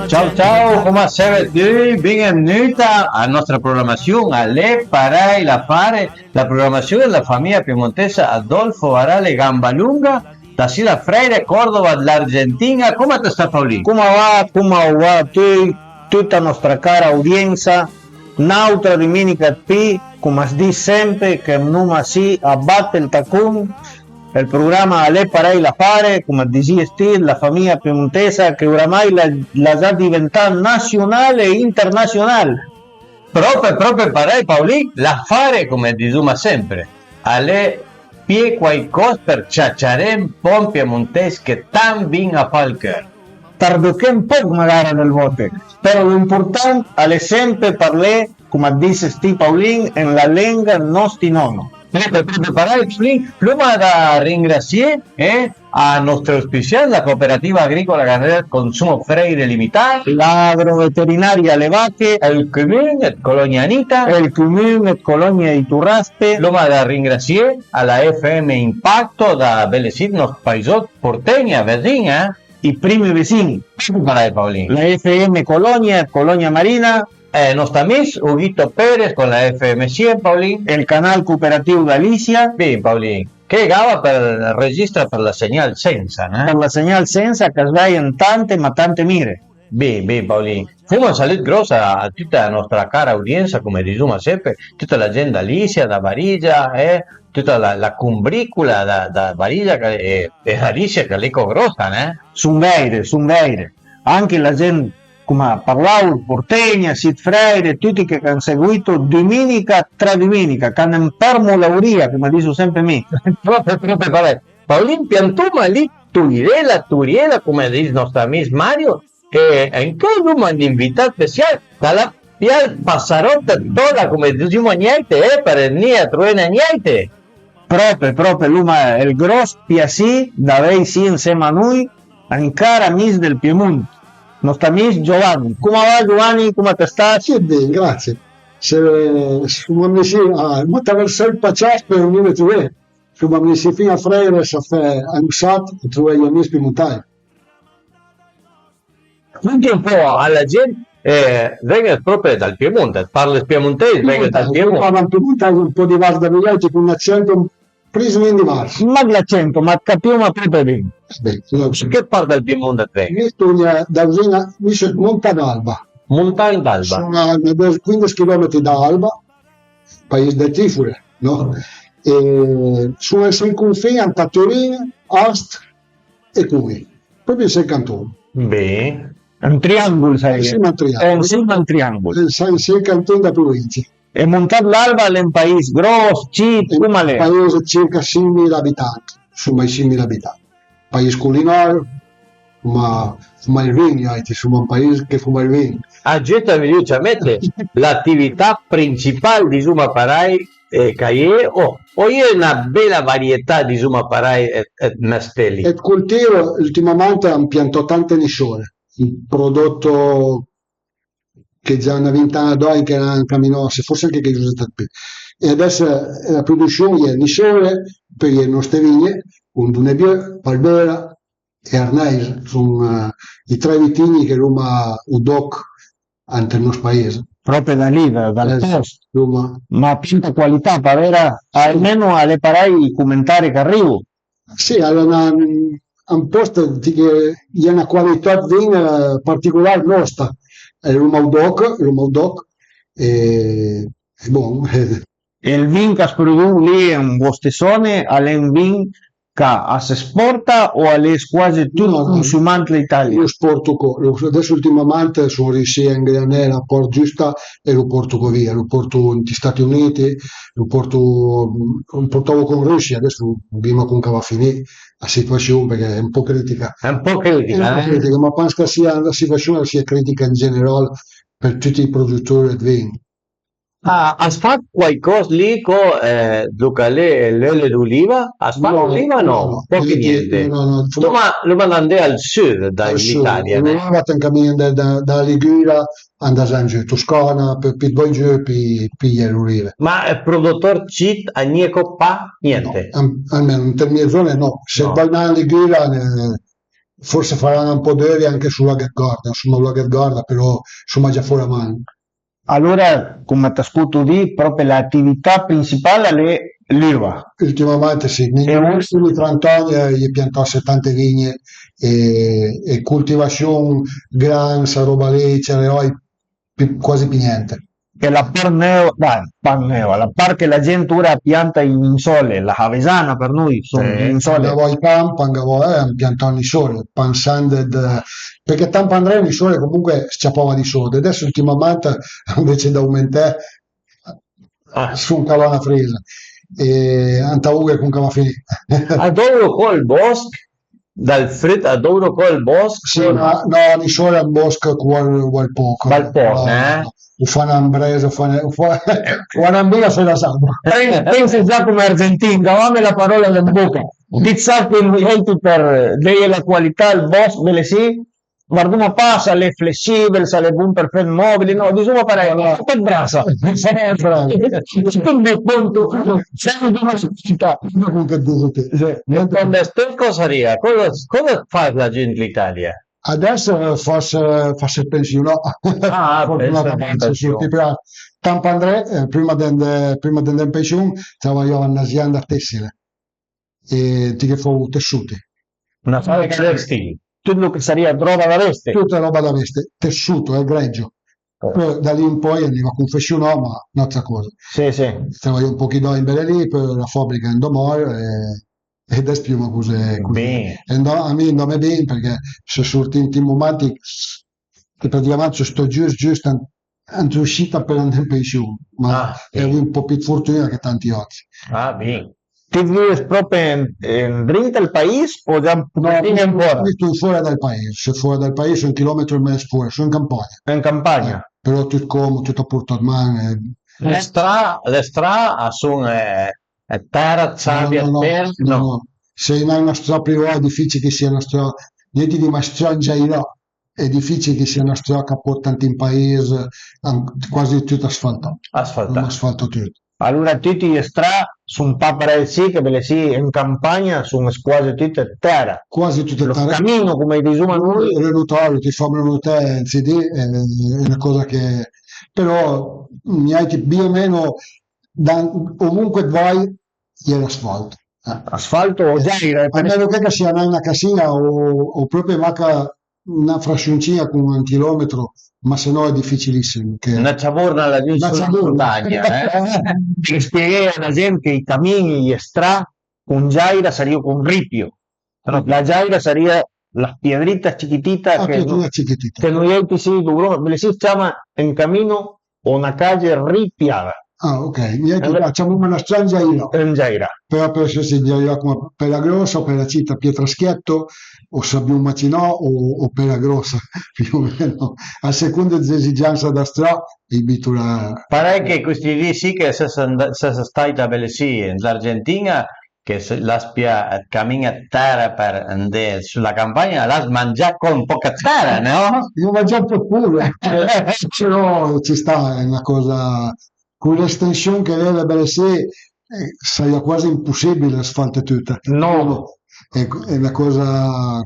Ciao ciao, come siete? Benvenuti a nostra programmazione, alle Parai la Fare, la programmazione della famiglia piemontesa Adolfo Varale Gambalunga, da Sila Freire, Cordova, dell'Argentina. Come ti sta Paolino? Come va tutta la nostra cara udienza? Un'altra domenica qui, come si dice sempre, che non si abbatte il tacun. Il programma alle Parai la Fare, come diceva Steve, la famiglia piemontesa che oramai la già diventata nazionale e internazionale. Proprio Parai Paolino, la fare come diciamo sempre, alle pie qualcosa per ciacciare un po' piemontese che tan bin a palker. Tarduché un po' magari nel voto, però l'importante è sempre parlare, come dice Steve Paolin, in la lingua nostra nonno. Per preparare il film, prima da ringraziare a nostro auspiciante, la cooperativa agricola ganadera Consumo Freire Limitada, l'agroveterinaria Le Vacche, il Comune e Colonia Anita, il Comune e Colonia di Turraspe, prima da ringraziare alla FM Impacto da Bellesì, nostro paesotto Portegna, Verdina, i primi vicini, la FM Colonia, Colonia Marina, nostro amico Huguito Pérez con la FM 100, Paolino, il canale cooperativo Galicia, bien, Paolino, che gava per registra per la segnale senza, per la segnale senza che vai in tante ma tante mire. Bien, Paolino. Fumo saluto grossa a tutta la nostra cara udienza, come diciamo sempre, tutta la gente da Licia, da Barigia, tutta la cumbricula da Barigia e Alicia che è grossa, Sunveire. Anche la gente, come parlavo, Portegna, Sid Freire, tutti che hanno seguito domenica tra domenica, che hanno impermo l'auria, come dico sempre me. proprio, Paolino piantoma lì, Turiela, come dice il nostro amico Mario, che in che lui mi hanno invitato speciale dalla passarotta toda, come diciamo niente, per niente, truena niente. Proprio, lui è il grosso piacere di avere insieme a noi, ancora amici del Piemonte. Nostro amico Giovanni. Come va Giovanni? Come ti sta? Sì, bene, grazie. Come mi si molto verso il paciato per unire tu come mi si fino a Freire, ça fait un sat, trovare gli amici piemontani. Anche un po' alla gente venga proprio dal Piemonte, parla piemontese, venga dal Piemonte. Parla piemontese un po' diverso da Vigliacci, con un accento preso in diverso. Ma l'accento, ma capiamo proprio bene. Che parte del Piemonte te? Io sto da usina, mi sono Montanalba. Montanalba. Sono a 15 km da Alba, paese del Tifure, no? E sono in confine tra Torino, Ast e Cui, proprio in 6 cantoni. Bene. Un triangolo, sai? Insieme un triangolo. Sei 6 cantoni da provincia. E Montalbà è un paese grosso, come è? Un paese circa 6.000 abitanti, insomma 6.000 abitanti. Paese culinario, ma fuma il vino, insomma un paese che fuma il vino. A gente mi dice, l'attività principale di Zuma Parai è che o è una bella varietà di Zuma Parai e Mastelli. Il coltivo ultimamente hanno piantato tante niscione, un prodotto che già una vent'anni d'anni che hanno camminato, forse anche che usato più. E adesso la produzione è niscione per le nostre vigne, un Dunebieu, Palbera e Arneis, sono i 3 vitigni che Roma UDOC anche nel nostro paese. Proprio da lì, dal posto. Ma pinta qualità, per avere almeno alle parai i commentari che arrivo. Sì, allora un posto che ha una qualità di vino particolare nostra. È Roma UDOC e buono. E il vino che si produce lì è un bostessone, è un vino che si esporta o è quasi tutto consumante l'Italia? Io esporto, adesso ultimamente sono riuscito a ingranare la porta giusta e lo porto via, lo porto negli Stati Uniti, lo portavo con Russia, adesso vediamo con che va a finire la situazione perché è un po' critica. Ma penso che sia la situazione sia critica in generale per tutti i produttori di vino. Has fatto qualcosa lì con l'olio d'oliva? Has fatto oliva? No, poco niente. No. Lo mandate al sud dall'Italia. L'oliva è in cammino da Liguria, andare in giù, Toscana, poi giù, piglia l'oliva. Ma il produttore CIT a niente? No, almeno in termini zone no. Se vai in Liguria forse faranno un po' d'ori anche sulla Getgorda, insomma la Getgorda però insomma già fuori mano. Allora, come ti ascolto di, proprio l'attività principale è l'IVA. Ultimamente sì, negli E un- ultimi 30 anni gli piantò 70 vigne e coltivazione gran, sta roba lì, cereali, quasi più niente. che la la par che la gente ora pianta in sole, la Havesana per noi sono in sole. Andavo ai campi, andavo piantavo di sole, pensando perché tanto Andrea di sole comunque sciapava di sole, adesso ultimamente invece di aumentare su un cavana fresa e antauga con cava finita. Adoro col bosco, dal freddo adoro col bosco, Sì, no, di sole al bosco vuol poco. Balpone, No, o fanno ambrese, o fanno un'ambina se la sanno. Pensa già come argentino, dammi la parola in bocca. Dizza che il per dare la qualità al boss delle sì, guardiamo passa, le flessibili, le buon perfetto mobili, no, bisogna fare che brasa. Quindi appunto, sempre di una società. Comunque dico te. Donde estés cosa fa la gente in Italia? Adesso forse pensiono. Ah, Fortunatamente sì, prima Tampa André, prima di andare in pensione, lavoravo in un'azienda tessile e ti che fu tessuti. Una fabbrica tessili. Tutto che sarebbe roba da veste. Tutta roba da veste, tessuto e greggio. Poi da lì in poi andiamo a confessionare, ma un'altra cosa. Sì, sì. Lavoro un pochino in Belè poi la fabbrica in Domor e da spiuma così. Bene. E a me non è bene perché se sono in momenti che praticamente sto giusto anche uscita per andare in pensione, ma è un po' più fortuna che tanti altri. Ah, bene. Ti vives proprio dentro del paese o già un pochettino in fuori? Io sto fuori dal paese, se fuori dal paese sono un chilometro e mezzo fuori, sono in campagna. In campagna? Però tutto comodo, tutto a portata di mano. Le strade sono terra, sabbia, terra, no. Se non hai una strada privata è difficile che sia una strada, niente di una strada già là, è difficile che sia una strada che porta in paese, quasi tutto asfaltato. Asfaltato. Non asfalto tutto. Allora tutti gli stra sono papere sì che ve le sì in campagna sono quasi tutte terra. Quasi tutte Lo terra. cammino come diciamo noi. Le notaio ti fanno te il CD è una cosa che però mi hai più o meno ovunque vai c'è l'asfalto. Asfalto o zaira. A meno che sia una casina o proprio manca una frascioncina con un chilometro, ma se no è difficilissimo. Una ciaborna alla giù sulla montagna. Ti spiegare alla gente che i cammini gli stra con zaira sarebbe con ripio. La zaira sarebbe la piedrita chiquitita que noi sí duro, me le si chiama en camino o una calle ripiada. Ah, ok, facciamo una strada in Zaira. Però se si come Pera Grossa o Pera Città Pietraschietto o Sabbiun Macinò o Pera Grossa, più o meno, a seconda dell'esigenza da strada, il bitura. Pare che questi lì sì che se stai da belle sì, in Argentina, che la spia cammina a terra per andare sulla campagna, la mangia con poca terra, no? Io mangio un po' pure, però ci sta, è una cosa, con l'estensione che aveva Brescia sarebbe quasi impossibile asfaltare tutta. No. È una cosa...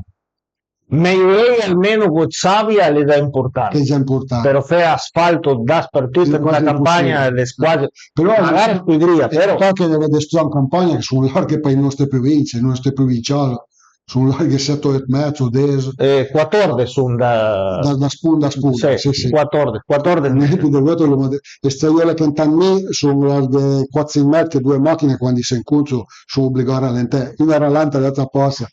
Meglio almeno con sabbia le da importante. Che è già importante. Però fare asfalto dappertutto con la campagna, le squadre, però magari squidria, però... che nelle destra in campagna che sono larghe per le nostre province, le nostre provinciali, sono larghe 7 e mezzo, 10. 14 sono da spunta a spunta, sì. 14. Le strade che anni sono larghe 4 e mezzo, 2 macchine quando si incontro sono obbligate a rallentare. Una rallenta l'altra passa.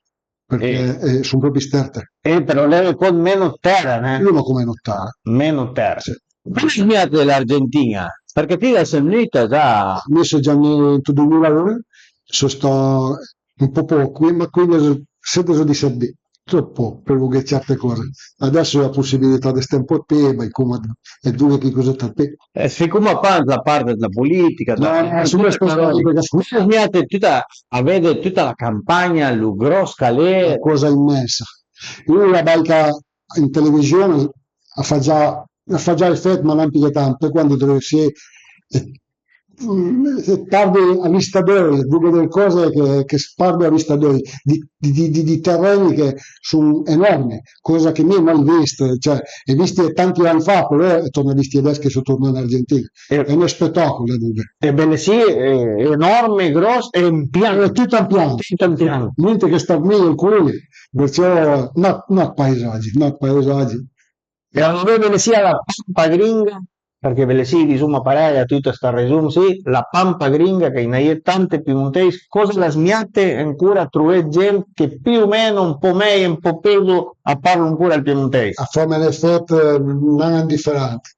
Perché sono proprio sterte. Però lei con meno terra, né? Io lo come notare. Meno terra. Sì. Come dell'Argentina? Perché ti sei venuta già... Io sono già nel 2001, sono stato un po' poco, ma quindi 17 troppo per certe cose. Adesso ho la possibilità di stare un po' più, ma è due che cosa sta più. Siccome la parte della politica, avete tutta la campagna, l'Ugrosca lì. Una cosa immensa. Io la volta in televisione fa già effetto, ma non più tanto, quando si Parli a vista d'occhio, dico delle cose che parli a vista d'occhio, di terreni che sono enormi, cosa che mai mai visto, cioè, e visti tanti anni fa, però torno visti adesso che sono tornato in Argentina. È uno spettacolo, dunque. Ebbene sì, è enorme, grosso e in piano. È tutto a piano, Tutto in piano. niente che sta meglio in cui, perciò, no paesaggi, no paesaggi. E allora ve ne sia la pampa gringa, perché ve le si insomma parere a tutta sta regione, sì, la pampa gringa che in hai tante piemontesi, cosa la smiate ancora trovare gente che più o meno un po' meglio, un po' peso a parlo ancora il piemontese. A fame le fette non è indifferente.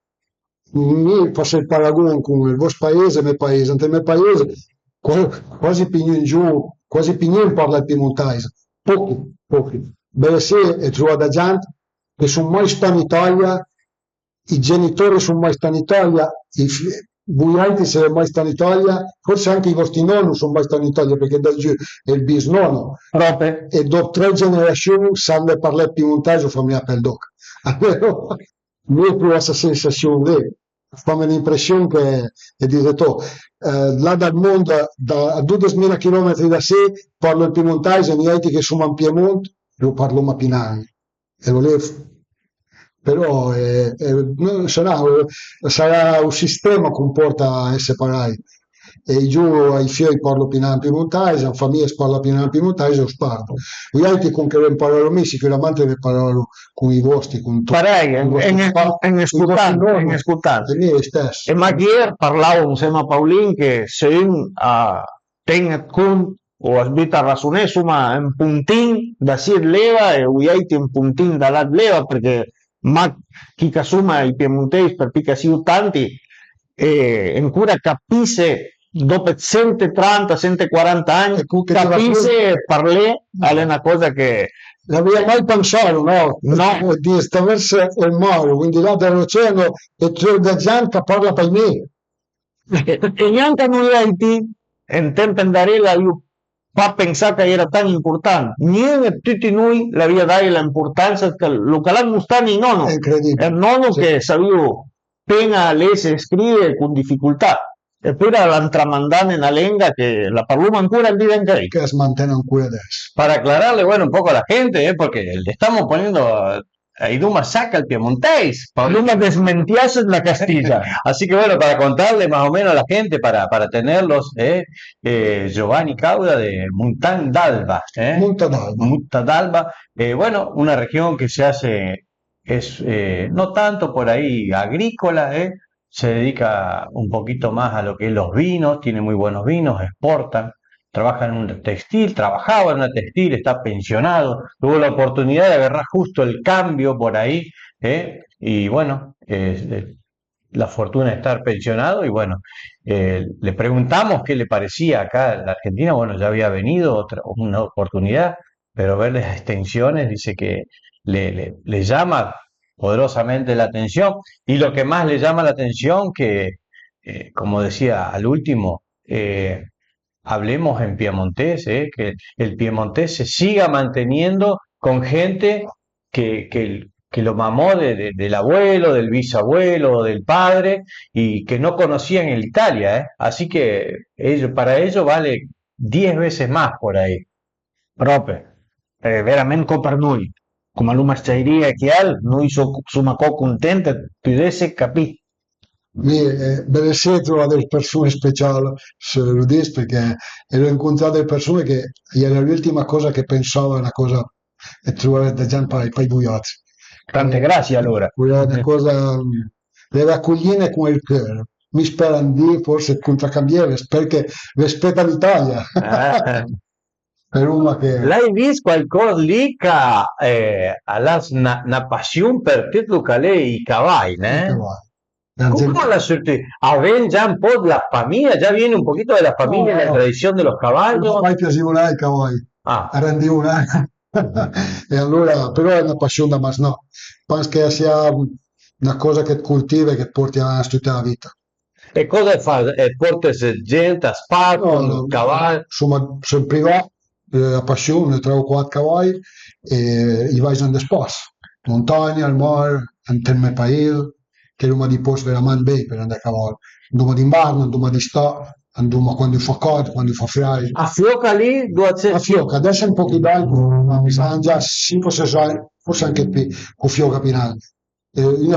Io faccio il paragone con il vostro paese e il mio paese. Nel mio paese quasi più in giù, quasi più in parla il piemontese. Pochi, pochi. Beh, sì, e trovo da gente che sono mai stati in Italia, i genitori sono mai stati in Italia, voi altri siete mai stati in Italia, forse anche i vostri nonni sono mai stati in Italia perché da giù è il bisnonno. Proprio? E dopo 3 generazioni sanno parlare piemontese o famiglia per doc. Allora, io provo questa sensazione lì, fammi l'impressione che è diretto, là dal mondo, a 2000 km da sé, parlo il piemontese, e altri che sono in Piemonte, lo parlo mapinani. E lo levo. Però no, sarà un sistema che comporta a essere separati. E giù ai figli parlo più piemontese, a famiglia parla più piemontese, o spardo. Gli altri con che imparano me, sicuramente ne parlano con i vostri, con tutti. Parei, è E ascoltante. me stesso. E ma ieri parlavo insieme a Paolin che se un tiene conto o asbita razonare, insomma, un puntin da si leva e uiaiti un puntin da là leva perché ma chi che insomma i piemontesi per più che siano tanti e ancora capisce dopo 130, 140 anni capisce parlare è una cosa che L'avevo mai pensato, no? No. Di attraverso il mare, quindi là dall'oceano e c'è da gente che parla per me. e neanche noi in tempo andarela io fa pensare che era tan importante niente tutti noi la via dare l'importanza che lo che l'hanno stato in nono È incredibile. è il nono Sì. che sapeva appena legge e scrive con difficoltà e poi l'hanno tramandata nella lingua che la parliamo ancora al día de hoy. Che si mantiene ancora adesso. Para aclararle, bueno, un poco a la gente, porque le estamos poniendo a Iduma saca al piemontés. Paloma desmentiase la Castilla. Así que bueno, para contarle más o menos a la gente, para tenerlos, Giovanni Cauda de Muntandalba. Muntadalba. Muntadalba, bueno, una región que se hace, es no tanto por ahí agrícola, se dedica un poquito más a lo que es los vinos, tiene muy buenos vinos, exportan. Trabaja en un textil, trabajaba en una textil, está pensionado, tuvo la oportunidad de agarrar justo el cambio por ahí, y bueno, la fortuna de estar pensionado, y bueno, le preguntamos qué le parecía acá en la Argentina, bueno, ya había venido una oportunidad, pero ver las extensiones dice que le llama poderosamente la atención, y lo que más le llama la atención que, como decía al último, hablemos en piemontés, que el piemontés se siga manteniendo con gente que lo mamó del abuelo, del bisabuelo, del padre, y que no conocían el Italia, así que para ello vale 10 veces más por ahí. Proprio, veramente per noi, come la masceria che ha, noi siamo contenti di essere capiti. Benessere trova delle persone speciali, se lo dico, perché ho incontrato delle persone che era l'ultima cosa che pensavo, una cosa e trovare da gente per i buiati. Tante grazie allora. Quella è una cosa, le accogliene con il cuore. Mi spero di forse contraccambiare, spero che rispetta l'Italia. Per una che... L'hai visto qualcosa lì che ha una passione per tutto che lei i cavalli, ¿Cómo la suerte? Ven ya un poco la familia, ya viene un poquito de la familia, la tradición de los caballos. Mai piacevole ai cavalli, arrendi una. E allora, però è una passione, ma no, penso che sia una cosa che coltiva e che porti avanti tutta la vita. E cosa fa? Porti gente a spago, cavalli? Insomma, sono privato, la passione, 3 o 4 cavalli e i vai in spasso, montagna, al mare, nel mio paese. che l'uomo di posto veramente bene per andare a cavallo. Andiamo d'inverno, andiamo di sto, andiamo quando fa caldo, quando fa freddo. A Fioca lì, A Fioca, adesso è un po' più d'alto, ma mi saranno già 5-6 anni, forse anche più, con Fioca Pinale.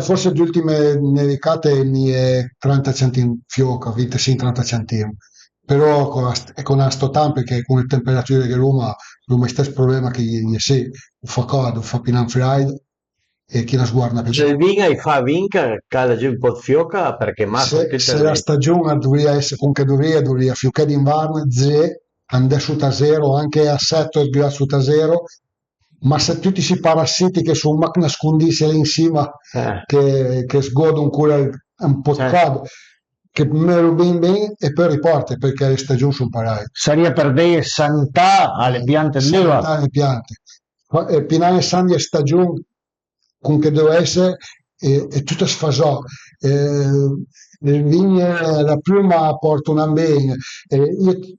Forse le ultime nevicate mi è 30 centimi Fioca, 25-30 centimi. Però con la sto tempo, perché con le temperature che l'uomo stesso problema che gli sì, fa caldo, fa pinare freddo e chi la sguarda più. se vinga e fa vinca, cade giù un po' di Fioca perché Marco Se la stagione dovrebbe essere comunque dovrebbe Fioca d'inverno, andare su a zero, anche a 7 gradi su a zero, ma se tutti si parassiti che sono macchina nascondisi lì in cima che sgodono ancora un po' di caldo, che me ben bene e poi riporta perché le stagioni sono parate. Sarebbe per dare sanità alle piante di leva. Sanità alle piante. Pinare Sandia stagione con che deve essere è tutta sfasata. Le vigne, la prima porta un bene,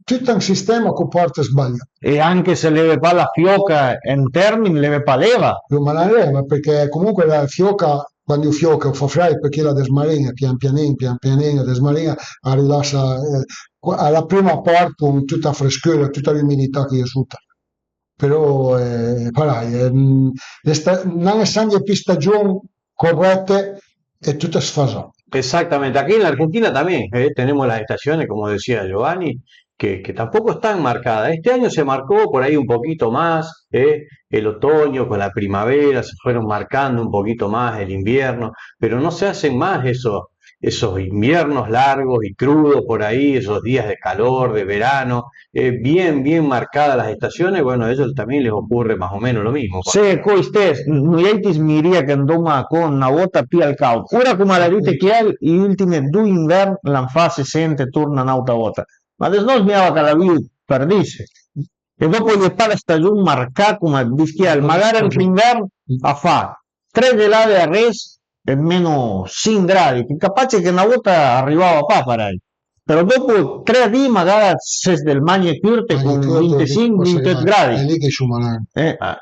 tutto un sistema che porta sbagliato. E anche se leve pa la Fioca in termine, leve pa leva. Ma la leva, perché comunque la Fioca, quando Fioca fa freddo, perché la desmarina, pian pianino, desmarina, arriva alla prima parte con tutta la frescura, tutta l'umidità che è sotto. Però non essendo più stagioni corrette, è tutta sfasata. Exactamente, aquí en la Argentina también tenemos las estaciones, como decía Giovanni, que tampoco están marcadas. Este año se marcó por ahí un poquito más, el otoño con la primavera, se fueron marcando un poquito más el invierno, pero no se hacen más esos inviernos largos y crudos por ahí, esos días de calor, de verano, bien marcadas las estaciones. Bueno, a ellos también les ocurre más o menos lo mismo. Se coistes, noitis miria che andoma con una volta più al caos. Ora come la dite che è gli ultimi 2 inverni la fase sente torna un'altra volta. Ma adesso non smiava che la vita perdisse. E dopo gli fa la stagione marcata come dischial, magari anche l'inverno a fare 3 gelate a res e meno 5 gradi, che capace che una volta arrivava a parai. Però dopo 3 di magari se del magno curte con 25-28 gradi. È lì che sono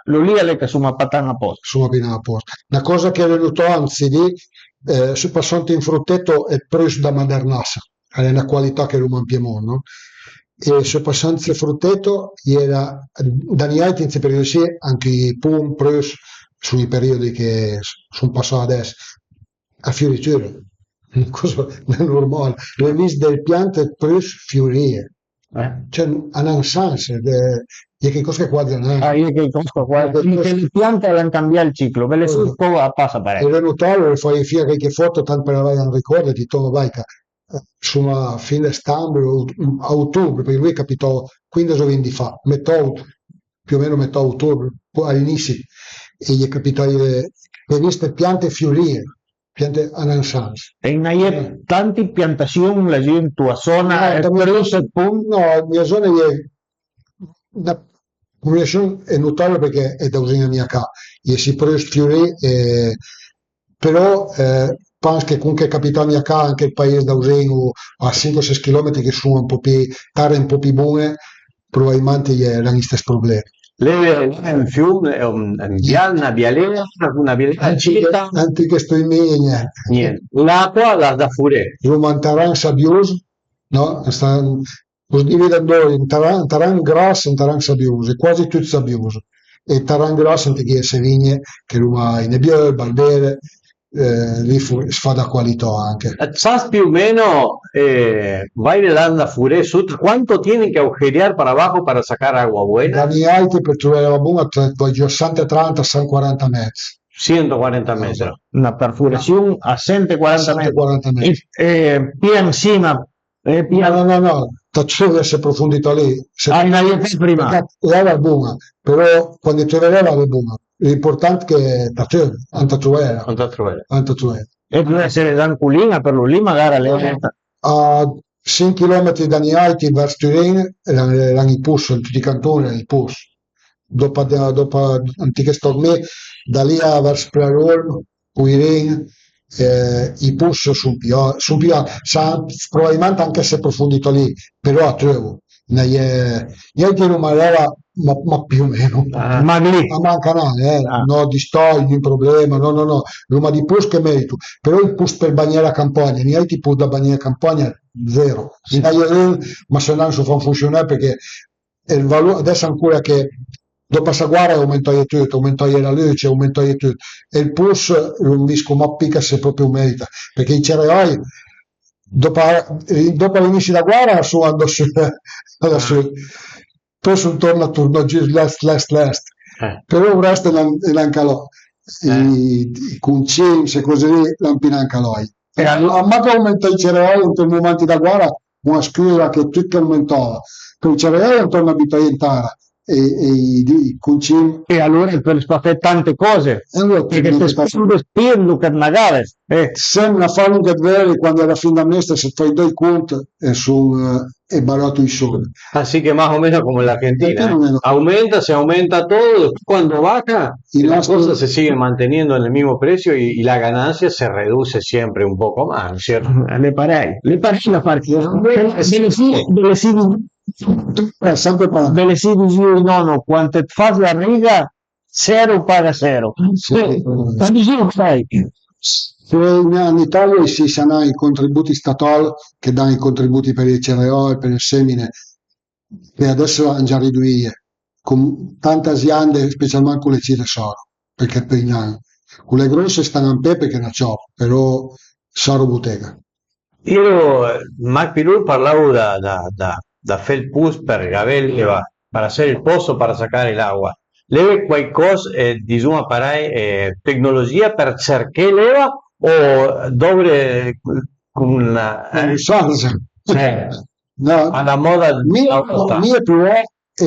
lo lì è che sono patana a posto. Sono appena a posto. Una cosa che è venuto anzi di su passante in frutteto è preso da Madernassa, è una qualità che Roma in Piemonte, no? E su passante in frutteto era da niente in questi periodi sì, anche i pum preso sui periodi che sono passati adesso a fioritura. Cosa normale, le viste del piante preso fiorire. Cioè, hanno un senso, e che cosa quadra io che conosco qua, che le piante hanno cambiato il ciclo, ve le su passa parecchio. E le notare, fai via che foto, tanto per avere un ricordo, ti torno vai che insomma, fine settembre, a ottobre, perché lui capitò 15 o 20 fa, più o meno metà ottobre, all'inizio, e gli capitò le viste piante fiorire. Piante anansans. E in tanti piantazioni la gente in tua zona no, la mia zona è una popolazione è notevole perché è da usina mia qua e si può sfiorire però penso che comunque capitale mia qua anche il paese da usina a 5-6 km che sono un po' più terre un po' più buone probabilmente hanno gli stessi problemi. Leve un fiume, una vialera, anche sto in niente. L'acqua la da fure. Roma un terreno sabbioso, no? Lo dividono in terreno grasso e un terreno sabbioso, è quasi tutto sabbioso. E il terreno grasso anche le vigne che Roma in Nebbiolo, Barbere, lì si fa da qualità anche. ¿Sabes più o meno va a fure sud? ¿Cuánto tienen que agujerear para abajo para sacar agua buena? Da alti per trovare la buona, poi 130-140 metri. 140 metri. Una perforazione a 140 metri. 140 metri. Più in cima. No. Deve essere profondità lì. Prima. L'era buona, però quando troverà la buona. L'importante è che antatruera. E deve essere d'Anculina per lui, magari alle a 5 km da Nialti verso Turin erano i pus, tutti i cantoni erano i pus. Dopo antiche stormie, da lì verso Prerolm, Puirin, i pus sono più probabilmente anche se profondito lì, però a trovo. Niente non aveva ma più o meno. Ma lì, Ma mancanale, Ah. no, di stogli, problema, no, Roma di pus che merito, però il pus per bagnare la campagna, ne hai tipo da bagnare la campagna, zero, ma se non si fa funzionare perché è il valore, adesso ancora che dopo questa guerra aumentò tutto, aumentò la luce, aumentò tutto, e il pus non visco ma picca se proprio merita, perché i cereali dopo l'inizio della guerra sono andato su, poi sono tornato giù l'est, però il resto non calò, i cuncins e così lì non calò. E allora- Ma che aumenta i cereali in quei momenti da guerra, una scriva che tutto aumentava, per i cereali intorno a Bitaientara e i cuncin e allora per fare tante cose, e allora perché se spendo spirlo che magari, sembra farlo che vero quando alla fine da mesta se fai due conti e barato i soldi. Así que más o menos como en la Argentina. Más o menos. Aumenta, se aumenta todo, después cuando baja, Y las nosotros- cosas se siguen manteniendo en el mismo precio y la ganancia se reduce siempre un poco más, ¿no es cierto? le parei la partita, Sempre per ve le si dicevo nono, quanto fai la riga, zero paga zero. Fai. Se in Italia si sanno i contributi statali che danno i contributi per i cereali, per il semine, che adesso hanno già ridotto, con tante aziende, specialmente con le cire solo, perché per gli anni. Con le grosse stanno a pe perché non c'ho, però solo bottega. Io, Mac Pilul parlavo da Felpus per Gavel para hacer el pozo para sacar el agua. Leve qualcosa di Zuma Parai tecnologia per cercare leva o dobre con la Salsa. No, alla moda mia più è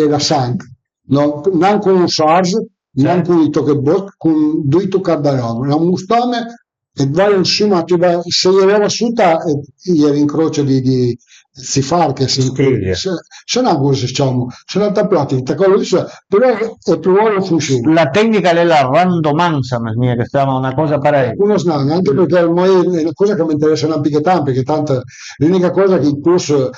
la sang, no, non con un SARS, non con il tocche con due toccar da roba, un mustame e vai insomma, se gli aveva suta gli era in croce di si fa che si se non così diciamo se non tappati quello lì però è più buono funziona La tecnica della randomanza, mia, che stava una cosa parecchia. uno snano anche perché ormai è una cosa che mi interessa non più tanto perché tanto l'unica cosa che il corso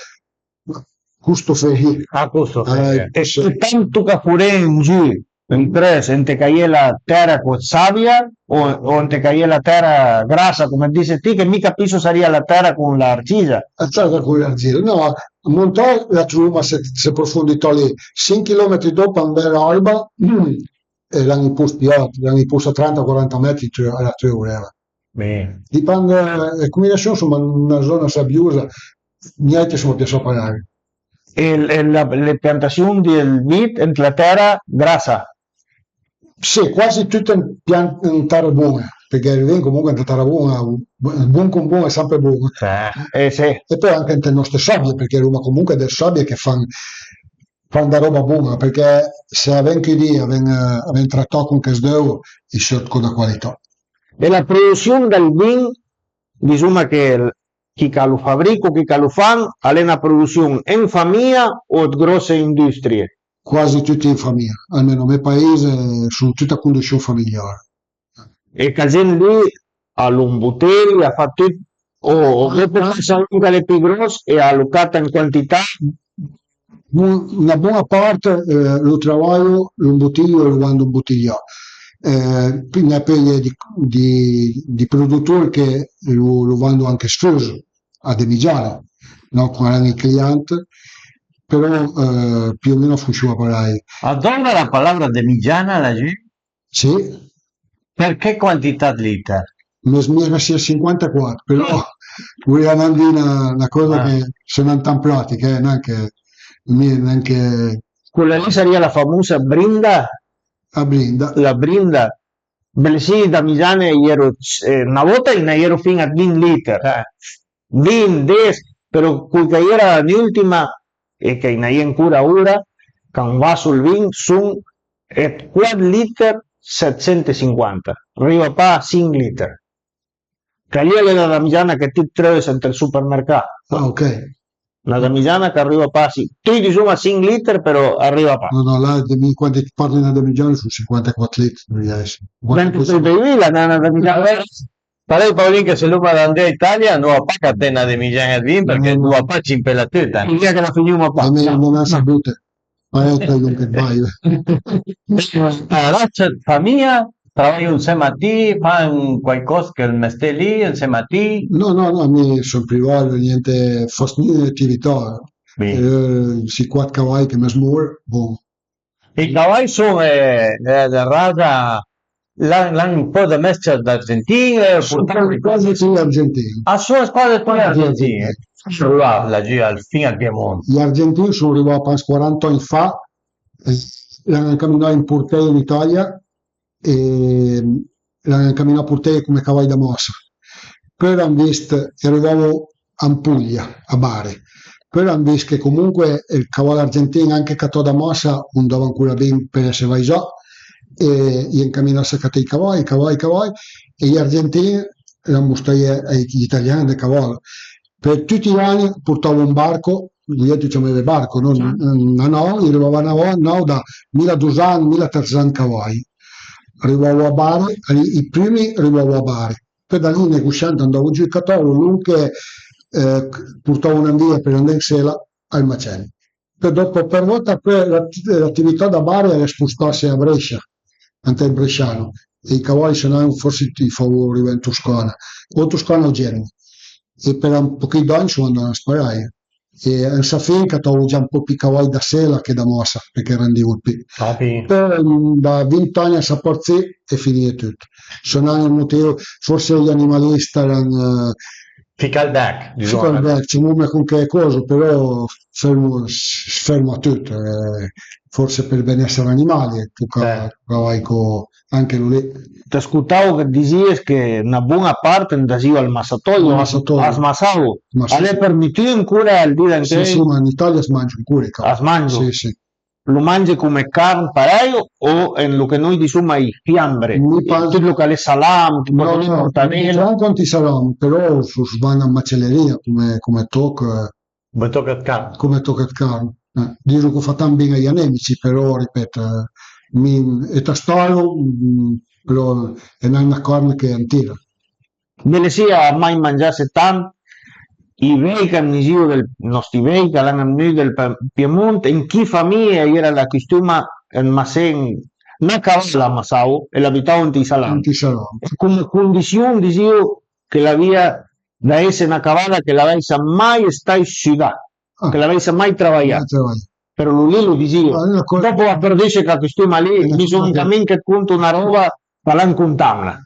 gusto fehi a questo E tanto che pure in giù, in tre, se te caie la terra con sabbia o te caie la terra grassa, come dice te, che mica capisco sarebbe la terra con l'arcisa. alzata con l'argilla no montò la truma se profonditò lì 5 km dopo andare a Alba e l'hanno imposto a 30-40 metri alla 3 ore bene. dipende come sono una zona sabbiosa niente sono più a parlare Le piantazioni del vit in la terra grassa. sì, quasi tutte in terra buona perché il vino comunque in terra buona buon con buono è sempre buono Sì. e poi anche nelle nostre sabbie perché Roma comunque ha delle sabbie che fanno da roba buona perché se avvengo lì avven trattato con che sdeu i cerco da qualità E la produzione del vin, diciamo che chi lo fabbrica, chi lo fa, ha una produzione in famiglia o grosse industrie. quasi tutti in famiglia almeno nel mio paese sono tutte a condizione familiare E che gente lì ha un butello, ha fatto tutto, o dopo anche le più grosse e ha allocato in quantità. una buona parte lo lavoro lo imbottiglio e lo vendo imbottigliato ne peglie di produttori che lo vanno anche sfuso a Demigiano no? Con i clienti però più o meno funziona per lei ¿Adora la palabra de Millana la gente? sì ¿Per qué quantità di liter? mi sia 54 però vogliamo dire una cosa che se non tan pratica neanche Quella lì sarebbe la famosa brinda, a brinda la brinda. Bellissimi da Milano ieri, una volta in ero fino a 20 litri. 20, 10, però quel che era l'ultima e che in ancora ora, con va sul vin, sono 4 litri 750, arriva pa a 5 litri. Che lì è la damigiana che ti trovi nel supermercato. ah ok La damigiana che arriva pa a 5, tu diciamo a 5 litri, però arriva pa. no là quando parli di Damigiano sono 54 litri non riesce 23.000, una damigiana. Para Paulín que se lo va a Andrea Italia, no va a catena de Millán el Vin, porque no va a impelatuta. Il dia che la finiamo pa. non è sapute credo che vai. Allora, famiglia, lavoro insieme a te, fanno qualcosa che il mestiere lì, insieme a te. No, mi sono privato, niente, fast niente attività. Bene. Si quattro cavalli che mi smur, boh. I cavalli sono da raza, l'hanno un po' da mestre d'Argentina, Sono portano le quasi cose. tutti argentini. Ah, sono squadre tutte argentine. Sono là, la gira al fine al Piemonte. Gli argentini sono arrivati a 40 anni fa, l'hanno camminato in Portella in Italia e l'hanno camminato a Portella come cavalli da mossa. Poi hanno visto, arrivavo a Puglia, a Bari, poi hanno visto che comunque il cavallo argentino, anche che da mossa, non dava ancora bene per essere vai già, e gli camminato a saccare i cavalli, e gli argentini l'hanno mostrato agli italiani del cavallo. Per tutti gli anni portavo un barco, io diciamo il barco, non arrivavano da 1200, 1300 cavalli. Arrivavo a Bari, i primi arrivavo a Bari, poi da lì negoziando andavo giù il Catoro, lungo portavo una via per andare in Sela al Macello. Poi dopo per volta poi l'attività da Bari era spostarsi a Brescia, ante il bresciano, e i cavalli se no forse ti favoriva in Toscana, o Toscana o Genova. E per un pochino d'anni sono andato a sparare. E in Safin che avevo già un po' più cavalli da sela che da mossa, perché rendevo più. Poi da 20 anni a Saporzì è finito tutto. Sono anni motivo, forse gli animalisti erano Ficalback, ci muove con che cosa, però fermo a tutto. Forse per il benessere animale, tu cavalli anche lui. Ti ascoltavo che dicevi che una buona parte andava al massatoio, a smassato. Ale permettito ancora al dire Sì, sì, ma in Italia si mangia ancora i cavalli. Si mangia? Sì, sì. Lo mangi come carne pareio o in lo che noi diciamo i fiambre? Tutto lo che è salame, tutto lo che è mortadella? Non quanti saranno, però si vanno a macelleria come tocca. Come tocca carne. Dico che fa tanto bene agli anemici, però ripeto, è tastaro, però è una carne che è antica. Bene sia mai mangiasse tanto, i vei che hanno giro del nostri vei che hanno del Piemonte, in chi famiglia era la costuma ma se una cavalla masao e l'abitavano in salame. Come condizione dicevo che la via da essere una cavalla che l'avesse mai stai sciugata, che l'avesse mai travagliata. Però lui lo diceva. Dopo approdesce che la costuma lì, bisogna también che conta una roba per l'ancontamla.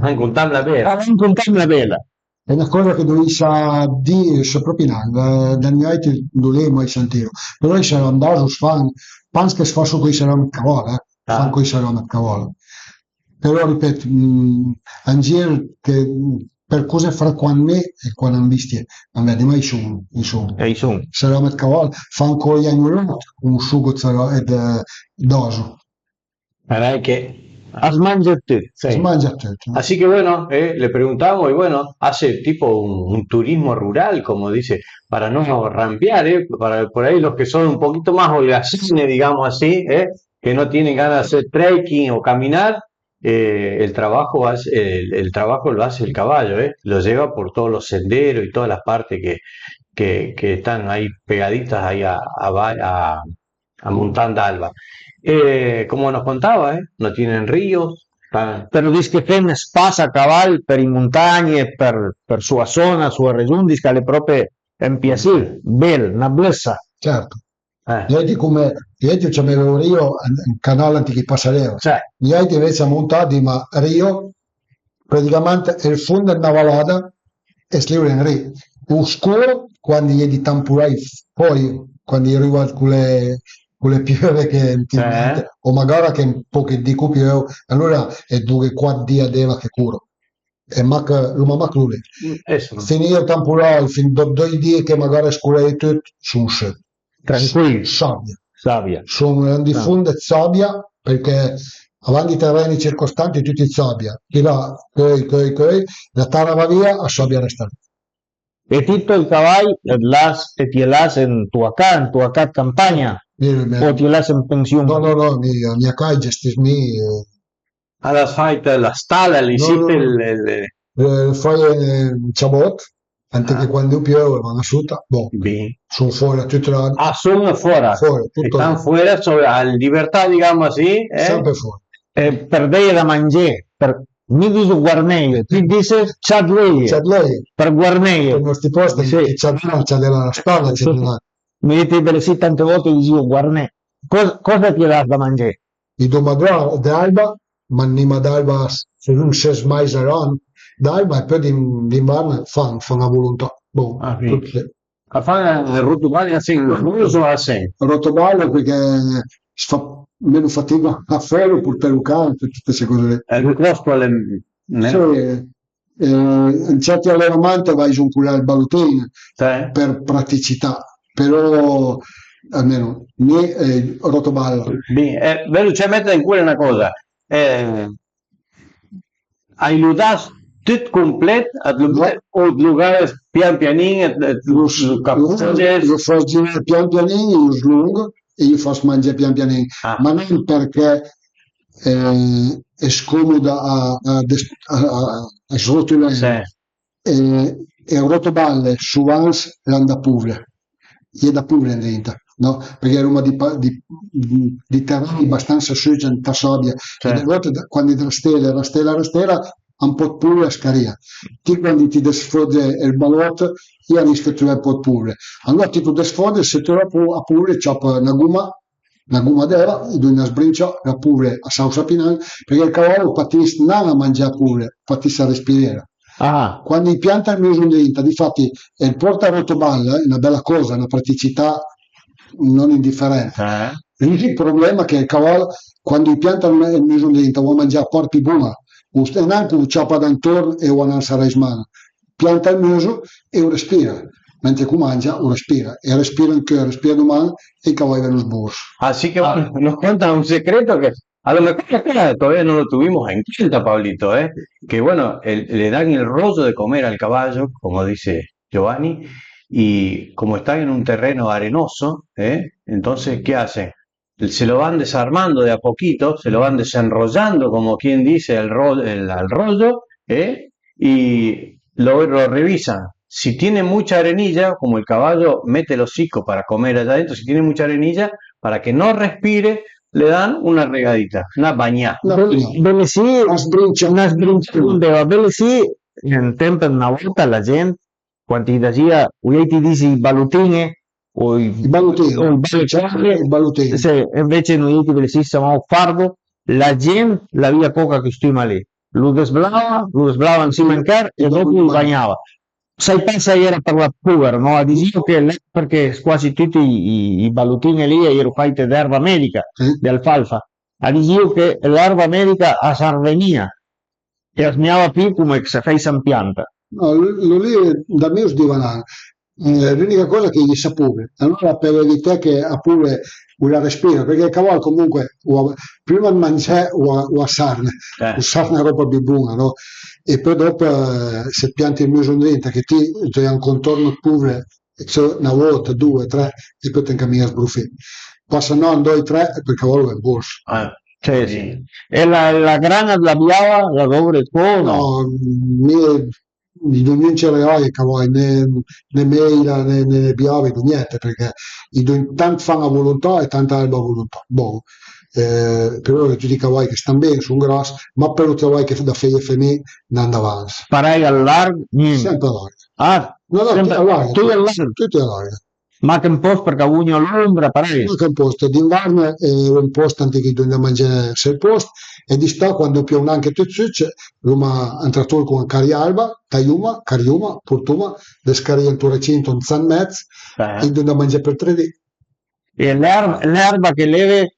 L'ancontamla vera. L'ancontamla vera. È una cosa che dovevi dire, proprio da noi non l'hai mai sentito. Però i saranno andato, penso che si faccio con i saranno cavallo, fanno con i saranno a cavallo. Però, ripeto, in giro che per cose fra quando me e quando hanno visto, non vedi mai sono. Saranno a cavallo, fanno con gli agnolotti, un sugo d'oso. Para que Asmangia tutto. Si mangia tutto. Así que bueno, le preguntamos y bueno, hace tipo un turismo rural, como dice, para no rampear, para por ahí los que son un poquito más holgazanes, digamos así, que no tienen ganas de hacer trekking o caminar, el trabajo lo hace el caballo, lo lleva por todos los senderos y todas las partes que están ahí pegaditas ahí a Montanda Alba. Como nos contaba, no tienen ríos. Però dice che fem spassa a cavallo per i montagne, per sua zona, sua regione, dice che è proprio un piacere, bello, una bellezza. Certo. Io ci avevo Rio, un canale antico passarevo. Io invece a montati, ma Rio praticamente è il fondo di una vallata e si in Rio. Oscuro quando gli di temporali, poi quando arriva con le piove che o magari che un po' che dico più, allora è due qua dia deva che curo. E lo macro lì. Finire il temporale, fin da 2 giorni che magari scurei tutto, sono scelto. Tranquillo. Sabbia. Sono di fondo e sabbia perché avanti i terreni circostanti tutti in sabbia. Di là, la terra va via, la sabbia resta lì. E tutto il cavallo ti lascia in tua casa campagna o ti lascia in pensione? No, mia casa gestismi. Alla fai la stalla, lì fai un ciabot Anche che quando piove vanno asciutta, boh, Bien. sono fuori tutto l'anno, Son afuera. fuori, tutto Están l'anno, fuera, a libertà, digamos así. sempre fuori. Per dei da mangiare, mi dico guarneio, ti dice ciadleie, C'è lei, per per guarneio. questi posti, Sì. che c'è della storia, c'è della... Mi dite bene sì tante volte dicevo guarnè. Cosa ti dà da mangiare? I domador d'alba, ma nima d'alba se non c'è mai saranno, d'alba e poi d'inverno fanno a volontà. Boh, Ah, sì. tutte. Fanno rotubali así, non sono así. Rotoballo perché si fa meno fatica a ferro per pelucare, per tutte queste cose lì. Il costo è Sì, in certi allenamenti vai su un il balotino per praticità, però almeno rotoballo. Velocemente in cui una cosa. Ayudas tot complet o lugares pian pianin, Lo capuches. fai girare pian pianino, lo slungo e gli fai mangiare pian pianino, Ah. ma non perché è scomoda a srotolare. Sì. E rotoballe su Vans l'anda pure, gli è da pure dentro, no? Perché è una di terreni abbastanza succi in sabbia, Sì. e le volte quando rastella, un po' pure a scaria. Ti quando ti desfode il balotto, io rischio di trovare un po' pure. Allora ti desfode, se trovi a pure, c'è una gomma d'era, e una sbrincia, la pure a salsa pinale, perché il cavallo patisce non a mangiare pure, patisce a respirare. Ah, Quando impianta il muso dentro, difatti il porta rotoballe è una bella cosa, una praticità non indifferente. Il problema è che il cavallo, quando impianta il muso dentro, vuole mangiare porpi buona, non anche un ciapa d'intorno e non sarà mano. Pianta il muso e lo respira, mentre che mangia lo respira, e respira anche, respira domani e il cavallo va lo sborso. Así que bueno, nos cuenta un secreto que a lo mejor acá todavía no lo tuvimos en cuenta, Pablito, que bueno, le dan el rollo de comer al caballo, como dice Giovanni, y como está en un terreno arenoso, entonces, ¿qué hacen? Se lo van desarmando de a poquito, se lo van desenrollando, como quien dice, al rollo, y lo revisan. Si tiene mucha arenilla, como el caballo mete el hocico para comer allá adentro, si tiene mucha arenilla, para que no respire, le dan una regadita, una bañada. bene sì, Una sbrincia. una sbrinciatura, bene sì, in tempo una volta la gente, quando ti diceva, ti dici i balutini, o i balutini, o il balutini. se invece noi ti velessimo fardo, la gente la via poca che stima lì, lo desblava insieme in car e dopo lo bagnava. Sai pensa era per la puer, no? Dicevo che perché quasi tutti i balutini lì erano fatti d'erba medica, di alfalfa. Dicevo che l'erba medica a Sarvenia e asmiava più come se fai in pianta. No, lo lì da me si diva l'unica cosa che gli sa pure, allora per evitare che ha pure la respira, perché il cavallo comunque prima di mangiare o a sarne, usare una roba più buona, no? E poi dopo se pianti il muso dentro che ti hai un contorno pure una volta, due, tre e poi ti cammini a sbruffare. Passa no, due, tre e poi il cavallo è in borsa. Sì. E la grana della biava la dove no, non c'era i cavalli né meila né biavi niente perché tanto fanno a volontà e tanta alba a volontà. Boh. Però tutti i cavalli che stanno bene sono grossi, ma per i cavalli che da figlie e femmine non andano avanti. Parai al largo? Sempre a largo. Ah, no, sempre, a largo. Tutti a largo. Ma che un po' perché avugno l'ombra, parai? Ma che un posto d'inverno è un posto anche che da mangiare 6 posti e di sta quando più anche tutto succede, Roma ha entrato con carialba, taiuma, cariuma, portuma, descaria in recinto un san mezzo e da mangiare per 3 dì. E l'erba che leve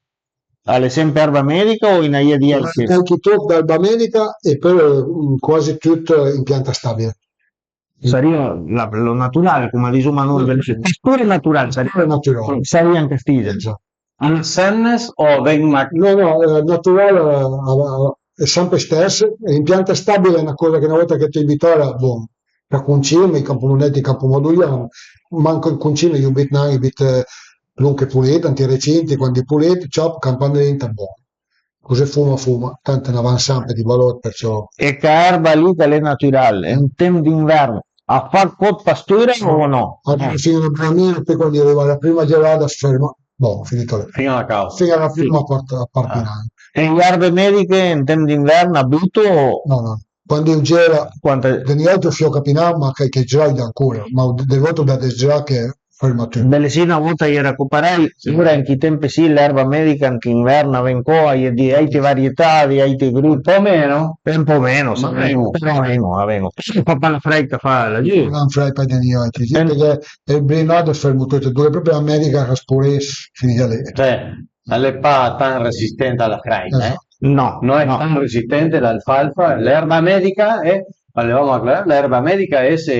alle sempre erba medica o in aia di altri? Anche tutto d'erba medica e poi quasi tutto in pianta stabile. Sarebbe lo naturale, come dice Manuel, pure naturale, sarebbe naturale. Sarebbe anche stile. Ansennes o Venmac? No, naturale è sempre stesso, in pianta stabile è una cosa che una volta che ti invitara, boh, per concime, i campomonetti, i campomoduliamo, manco in concime, io invito i bit lunche pulite, antirecinti, quando i puliti, ciao, campanellina, boh. Così fuma, tanto ne avanza sempre di valore, perciò. E che erba lì che è naturale, è un tempo d'inverno. a far pot pastura o no? Fino a bramino, poi quando arriva la prima gelata sferma, boh, finito lì. Fino alla causa. Fino alla prima partinale. E le erbe mediche in tempo d'inverno avuto No. Quando gela, quante di altro fio capinare, ma che gelati ancora, ma del voto da desgelare che ferma tutto. belle sì una volta io recuperai ora in che tempi sì l'erba medica anche inverno vengo e di alte varietà di alte gruppi un po' meno però meno papà la fretta fa la gente Non fai per di altri, perché il brinato fermo tutto, dove proprio l'America che spores finita lì. Cioè, non è pas tan resistente alla craina, Esatto. no No es tan resistente la alfalfa. La herba médica vale, vamos a aclarar, la herba médica es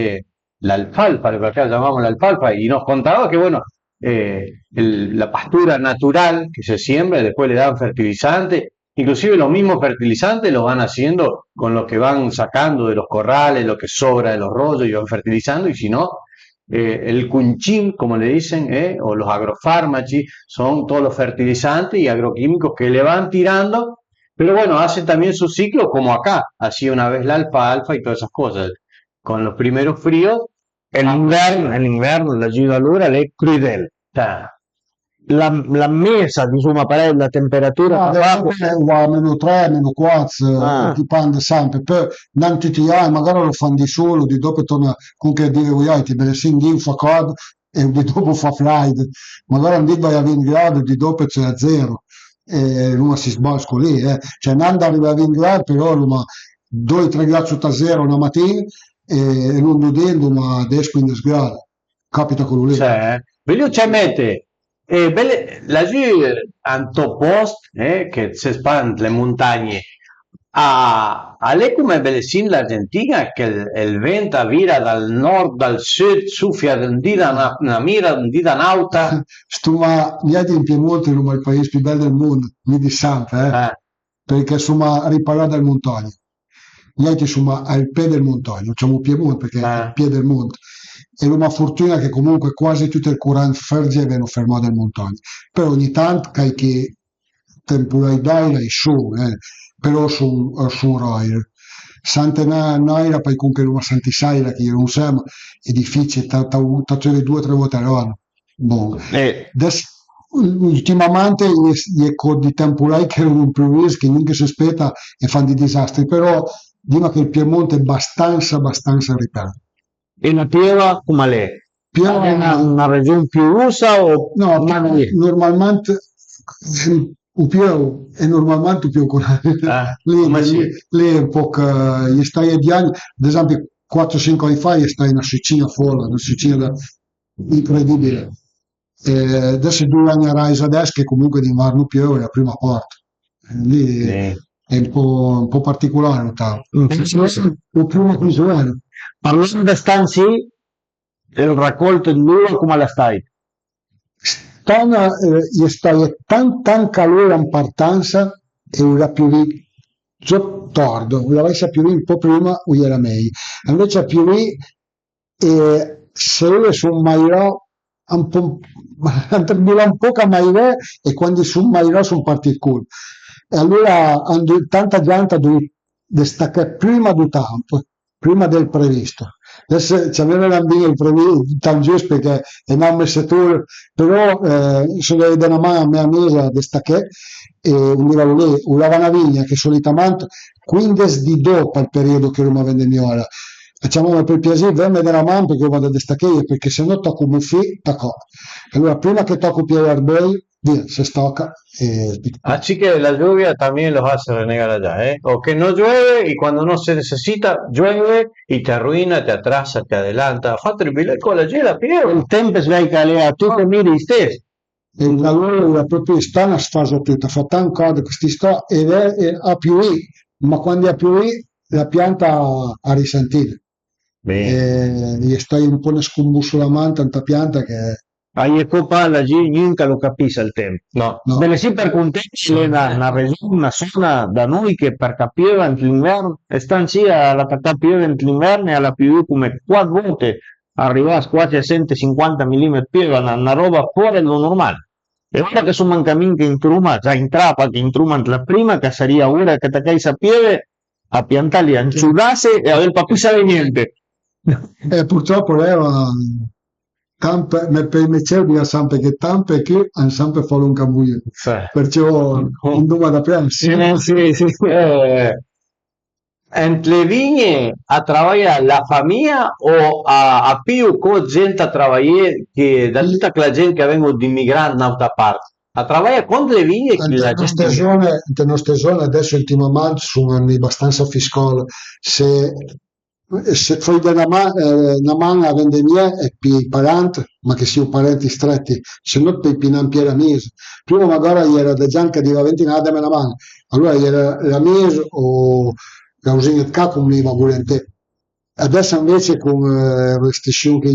la alfalfa, lo que acá llamamos la alfalfa, y nos contaba que, bueno, la pastura natural que se siembra, después le dan fertilizante, inclusive los mismos fertilizantes lo van haciendo con lo que van sacando de los corrales, lo que sobra de los rollos y van fertilizando, y si no, el cunchín, como le dicen, o los agrofármaci, son todos los fertilizantes y agroquímicos que le van tirando, pero bueno, hacen también su ciclo como acá, así una vez la alfalfa y todas esas cosas. Con los primeros fríos, l'inverno la gira allora è crudele la messa insomma la temperatura Va a meno 3, meno 4, dipende sempre. Poi non tutti gli anni, magari lo fanno di solo, di dopo torna comunque a dire voi, ti bene sin fa caldo e di dopo fa freddo. Magari non vai a 20 gradi, di dopo c'è a 0. E l'uno si sbasco lì, cioè non arriva a 20 gradi, però l'uno 2-3 gradi sotto a 0 una mattina e non vedendo, ma 10-15 gradi. Capita con lui. velocemente. Laggiù Antopost, che si spande le montagne, a lei come Belesin l'Argentina, che il vento vira dal nord, dal sud, soffia una mira, un dita nauta. Stuma, gli altri in Piemonte sono il paese più bello del mondo, mi di sempre, perché sono riparato dal montagna. Gli altri sono al piede del montagna, facciamo Piemonte perché è al piede del monte. E una fortuna che comunque quasi tutto il currente ferge vengono fermati al montagna. Però ogni tanto che temporali d'aria e su, però sono rare. Sante naira, poi comunque una santisaira che non siamo, è difficile, tanto 2-3 volte all'anno. Bon. Ultimamente di temporali che non più che neanche si aspetta e fanno di disastri, però dico che il Piemonte è abbastanza ripeto. E la Pieva come l'è? Pieva è una regione più usa o no? Normalmente il Pieva è normalmente più corretto. Lì è un po' che gli stai di anni, ad esempio 4-5 anni fa gli stai una Sicilia fuori, una Sicilia incredibile. Adesso 2 anni a Rise adesso che comunque d'inverno Pieva è la prima parte. Lì è un po' particolare, il primo visuale. Parlando di stanzi, il raccolto di l'uva come la stai? Stai tan calore in partenza e la più tardo, la vai a più un po' prima o era meglio. Invece a più se io sono mairo un po' un po' che mairo e quando sono mairo sono partiti cool. E allora tanta gente deve staccare prima del tempo, prima del previsto. Adesso ci aveva l'ambito previsto, tan giusto perché è una messatura, però sono da una mano a mia mesa di staccare e andavo lì, una vigna che solitamente 15 di dopo il periodo che Roma vende miola. Facciamo per piacere, venme dalla mano perché io vado a destaccare perché se no tocco un fi, tocco. Allora prima che tocco piede arbei, via, se stocca. Así que la lluvia también los hace renegar allá, o que no llueve y cuando no se necesita llueve y te arruina, te atrasa, te adelanta. Fa tripile con la gela, Piero. Il tempo sveglia tu che miri stesso. Il lavoro proprio sta una sfasa tutta, fa tanto caldo questi sto ed è a piovere, ma quando è a piovere la pianta ha risentito. E stai un po' nascombussolamento tanta pianta che Hai copa la niente lo capisce il tempo. No. Bene, sì, per contesti una regione, una zona da noi che per capire l'inverno, e stanno sia alla capire l'inverno e alla più come 4 volte arriva quasi a 150 mm pieva, una roba fuori lo normale. E ora che sono mancamenti in truma, già in trappa, che in truma la prima, che sarebbe ora che te sapere a piantarli a ciudase e a ver papisa de niente. purtroppo leva tampe, per me c'è di sempre che tampe che hanno sempre fatto un cambuio. Sì. Perciò non dove da prendere. Sì. En le vigne a treballar la famiglia o a più con gente a treballar che da tutta quella gente che vengono di migranti da un'altra parte a treballar con le vigne che la gente In nostre zone adesso ultimamente sono anni abbastanza fiscali. Se fai una mano a vendemmia e più parenti, ma che siano parenti stretti, se no per più piera mese. Prima magari era da gente che diceva 20 nada me la mano, allora era la mese o la usina di capo mi va volentieri. Adesso invece con la restrizione che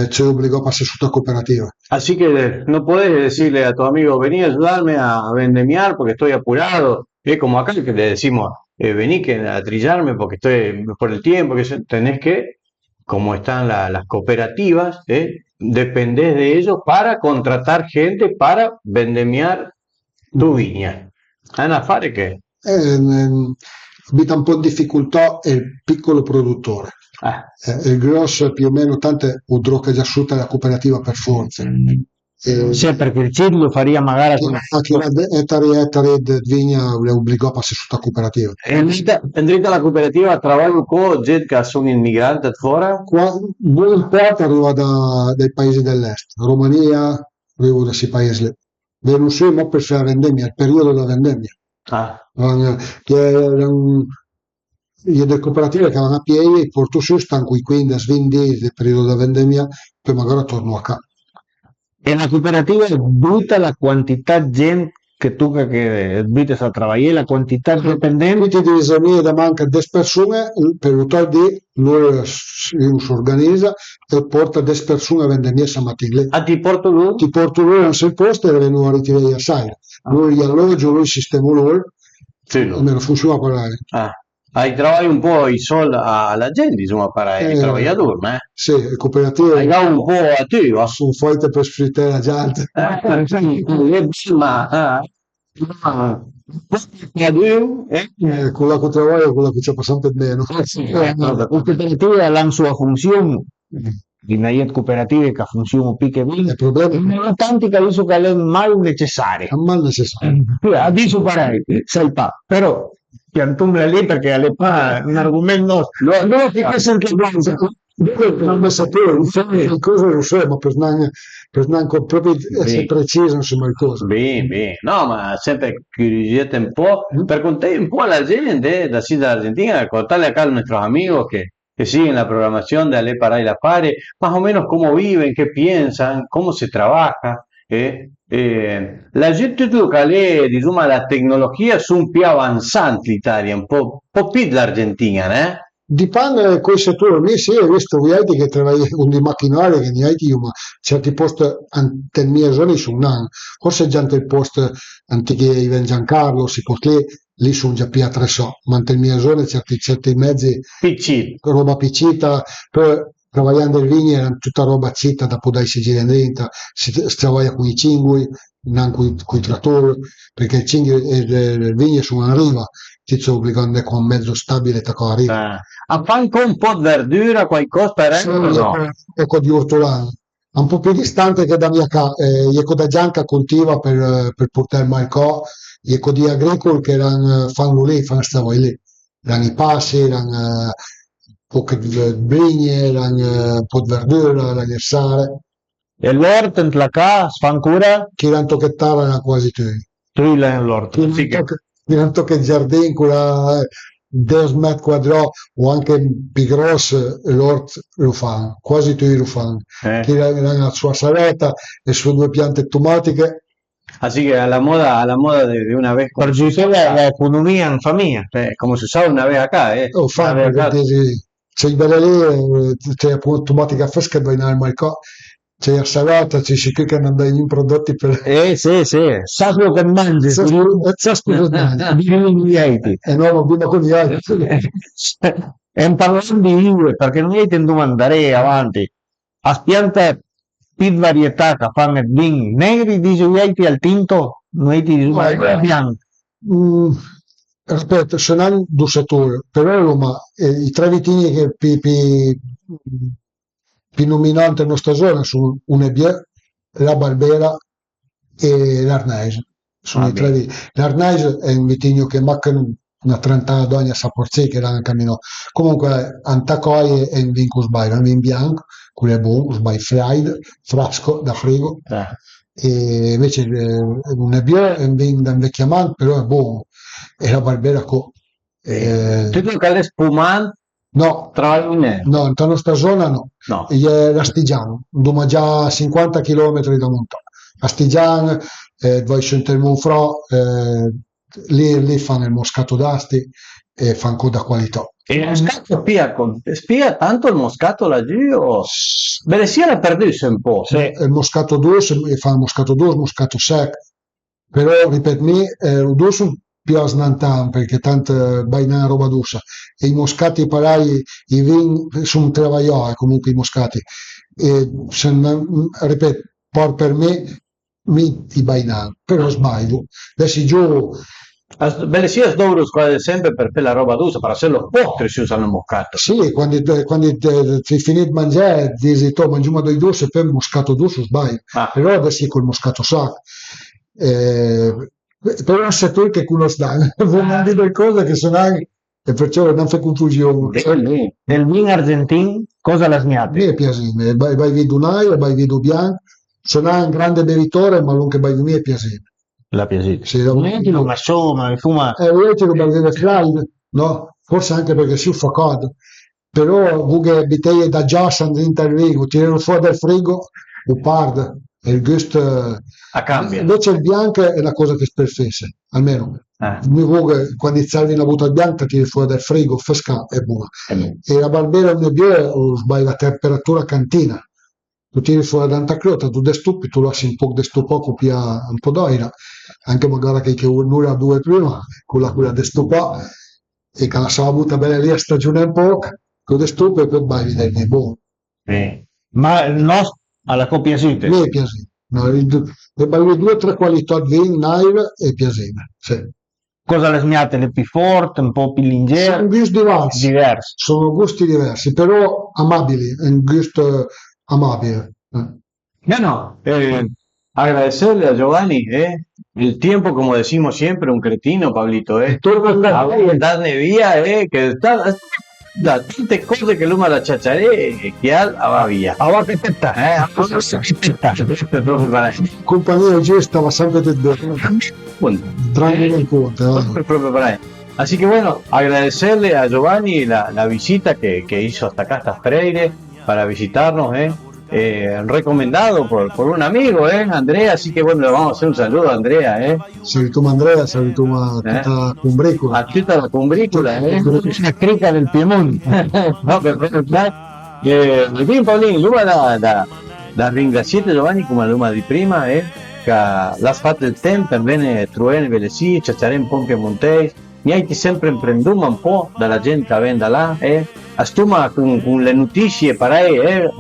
c'è obbligato a passare sotto la cooperativa. así que no podés decirle a tu amigo vení a ayudarme a vendemiar porque estoy apurado. Es como acá que le decimos vení a trillarme porque estoy por el tiempo tenés que como están las cooperativas, dependés de ellos para contratar gente para vendemiar tu viña. Ana fare che? Abita un po' di difficoltà è il piccolo produttore. Il grosso più o meno tante udrò che già asciutta la cooperativa per forza. Sì, perché il CID lo faria magari ettari di vigna le obbligò a passare sotto la cooperativa. Tendrete la cooperativa a trabalho con gente che sono immigranti fuori? Buon parte arriva dai paesi dell'est, Romania, arriva da questi paesi lì. Non so, ma per fare la vendemmia, il periodo della vendemmia. Le cooperative che vanno a piedi, porto su, stanno qui 15-20 giorni del periodo della vendemmia, poi magari torno a casa. E la cooperativa è tutta la quantità di gente che tu che sbites a lavorare, la quantità di dipendenti. Tutti i disegni da manca 10 persone, per il di lui si organizza e porta 10 persone a vendemmia stamattina. Ti porto lui? Ti porto lui a sei posti e vengono a ritirare a sai. Lui gli alloggio, lui sistema lui. Sì, almeno funziona per lei. Hai travai un po' i soldi alla gente, insomma, per i lavoratori, Sì, le cooperative. Hai dato un po' a te, va? Sono fatte per sfruttare la gente. Con la che lavoro, con la che c'è sempre meno. La cooperativa ha la sua funzione. Dinayet cooperative che funzionano più che bene. Il problema non tanti che adesso che è mal necessario. È mal necessario. Adesso farei, sai pa, però piantumla lì perché alle pa un argomento no che sente non lo sapevo, le cose lo so, ma per non proprio essere preciso insomma le cose. Bene, no, ma sempre curiosità un po', per contare un po' alla gente da Argentina, contarle acá a nuestros amigos que siguen la programación de Ale para y la Pare, más o menos cómo viven, qué piensan, cómo se trabaja. La gente che le, diciamo, la tecnologia sono più avanzanti l'Italia, un po' più dell'Argentina, Dipende da quel settore lì, sì, ho visto Viaiti che lavora con dei macchinari che ne hai, ma certi posti nel mio zona sono forse già nel posto antichi di Giancarlo, si può lì sono già più attrezzato, ma nel mio zona certi mezzi roba piccita, poi lavorando in vigna era tutta roba citta da poi si gira dentro, si lavora con i cingui, non con i trattori, perché i cingui e le vigne sono in riva, ti sono obbligando con un mezzo stabile a riva. A fare un po' di verdura, qualcosa per no? Ecco di ortolano, un po' più distante che da mia casa, ecco da Gianca coltiva per portare il malcò, ecco di agricolo che fanno lì, fanno lì, erano i passi, erano un po' di brigne, erano un po' di verdura, erano il sale. E l'orto in la casa, fa ancora? Che erano tocchettare erano quasi tutti. Tu l'orto. Erano tocche giardino, quella 10 metri quadrati o anche più grosso, l'orto lo fanno, quasi tutti lo fanno. Che erano la sua saletta, le sue 2 piante tomatiche. Así que a la moda de una vez. Por la economía en familia. Como se usaba una vez acá, c'è lì, c'è tomatica fresca da in mercato, c'è la salata, c'è si che non dai prodotti per. Sì, sa quello che mangi. Sa quello che mangi. E no, abbiamo con gli altri. E parlando di io, perché noi tendiamo ad andare avanti. A piante più varietà che fanno vini negri, dice al tinto, noi ti bianco. ripeto, sono due settori, però ma, i tre vitini che più nominanti nella nostra zona sono Unebie, la Barbera e l'Arneise. Sono i tre vitini. L'Arneise è un vitigno che mancano una trentana d'anni a Saporzè che l'hanno camminato. Comunque, Antacoi è un vino che sbaglia, un vino bianco, quello è buono, sbaglia fried, fresco da frigo. E invece Unebie è un vino da invecchiamento, però è buono. E la Barbera Tu dici che è spumante? no, no, in nostra zona no. L'Astigiano, abbiamo già 50 km da montagna. Astigiano, dove c'è il Monfrò, lì fanno il moscato d'Asti e fanno coda qualità. E il moscato spia tanto il moscato laggiù o... Beh, si era perduto un po'. Sì. Il moscato d'Urs, fa il moscato d'Urs, moscato sec, però, ripeto, il d'Urs più snantan perché tanto baina roba d'usa e i moscati parai i vini sono travagliati comunque i moscati e ripeto per me mi ti baina però sbaglio adesso giù Beh, sì, a Sdouros sempre per la roba d'usa, per essere lo potri si usano il moscato. sì, quando ti finì di mangiare dici tu mangiamo dei due e poi il moscato d'uso sbaglio però adesso col moscato sacco però è un settore che conosco, non dire cose che sono anche, e perciò non fa confusione. Nel vino argentino, cosa la smiate? Mi piace, vai via Dunai, vai via Bianco, sono un grande bevitore, ma non che vai via piace. La piacete? Sì, ma insomma, fuma... io ti lo bevere fried, no? Forse anche perché si fa caldo, però buche bottiglie da giassa dentro il frigo, tirano fuori dal frigo, o parda. Il gusto a cambio. Invece il bianco è una cosa che sperfesse almeno quando servi una bottiglia bianca tiri fuori dal frigo fresca è buona e la Barbera il mio beer sbagli la temperatura cantina tu tiri fuori da crota tu destupi tu lasci un po' destupato un po' d'aria anche magari che un'ora o due prima con la quella destupa e che la sa butta bene lì a stagione un po' tu destupi e poi sbagli del buono ma il nostro alla coppia piacete? Mi è piaciuto. No, le 2 o 3 qualità di vino, Nair e piacere. Sì. Cosa le smiate? Le più forti, un po' più leggere? Sono gusti diversi. Sono gusti diversi, però amabili, è un gusto amabile. Agradecerle a Giovanni, el tiempo, como decimos siempre, un cretino, Pablito, darle vía, que está tante cose che l'uomo la ciacciare che va via. Compagnia G estaba siempre tranquilo en conto. Así que bueno, agradecerle a Giovanni la visita que hizo hasta acá, hasta Freire, para visitarnos, recomendado por un amigo, Andrea, así que bueno, le vamos a hacer un saludo a Andrea, Salutiamo Andrea, salutiamo a tutta la Cumbrícula. A tutta la Cumbrícula, una crica del Piemonte. No, quindi Paolino, l'uomo da ringraziare Giovanni come l'uomo di prima, che l'ha fatto il tempo per bene truene, ve le sì, c'è un po' in piemontese, mi hai sempre imprenduto un po' dalla gente che vende là, a stuma con le notizie, parai,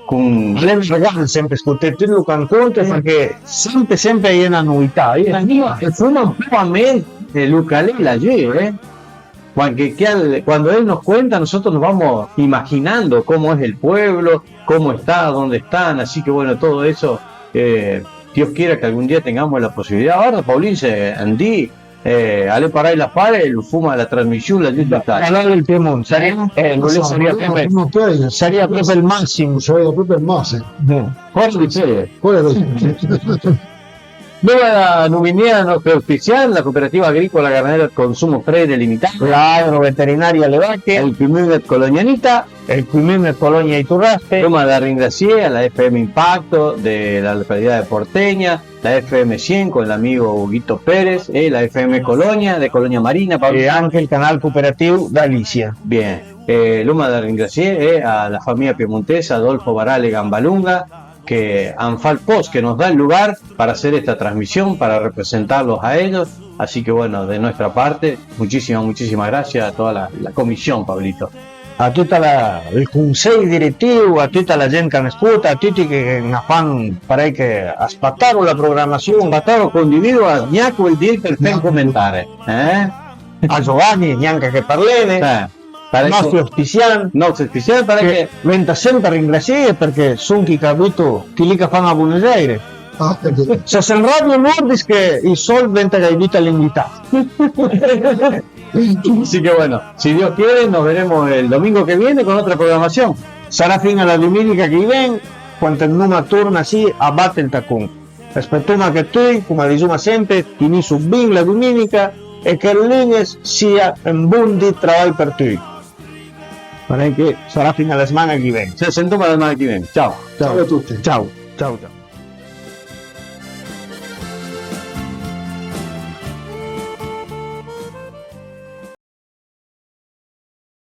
con le ragazze sempre ascoltate lo canconte perché sempre hay una novità e fuma un po' a me Luca Lela cuando él nos cuenta nosotros nos vamos imaginando cómo es el pueblo, cómo está, dónde están, así que bueno, todo eso Dios quiera que algún día tengamos la posibilidad. Ahora Paulín se andí alle parai la fare lo fuma la trasmissione la giusta parlare del Piemonte sarebbe proprio il massimo cosa dice nuova nominea nostra ufficiale la cooperativa agricola ganadera consumo Freire limitata la agroveterinaria Le Vacche il Piumet Colonianita el Piumet Colonia Iturraspe Roma da ringraciar a la FM Impacto de la localidad de Porteña, la FM 100 con el amigo Huguito Pérez y la FM Colonia de Colonia Marina y anche el canal cooperativo de Alicia. Bien, Loma da ringraciar a la familia piemontesa Adolfo Barale Gambalunga que Anfalpos que nos da el lugar para hacer esta transmisión, para representarlos a ellos, así que bueno, de nuestra parte muchísimas gracias a toda la comisión, Pablito. A tutto il consiglio direttivo, a tutta la gente che mi ascolta, a tutti che ne fanno che aspettare la programmazione, aspettare condivido a Gnaco il dir per commentare. a Giovanni neanche che parlene, nostri auspicianti, pare che venta sempre a ringraziare perché sono chi caduto, chi lì che fanno a Buenos Aires. Se se in radio Nordis che il sol venta che invita all'invitato. Así que bueno, si Dios quiere, nos veremos el domingo que viene con otra programación. Sarà fino alla domenica che viene, quando non torna sì a battere il tacon. Aspettiamo che tu, come diciamo sempre, ti inizi bene la domenica e che il lunedì sia un buon di lavoro per tu. Non è che sarà fino alla settimana che viene. Se sentiamo la settimana che viene. Ciao. Ciao a tutti. Ciao.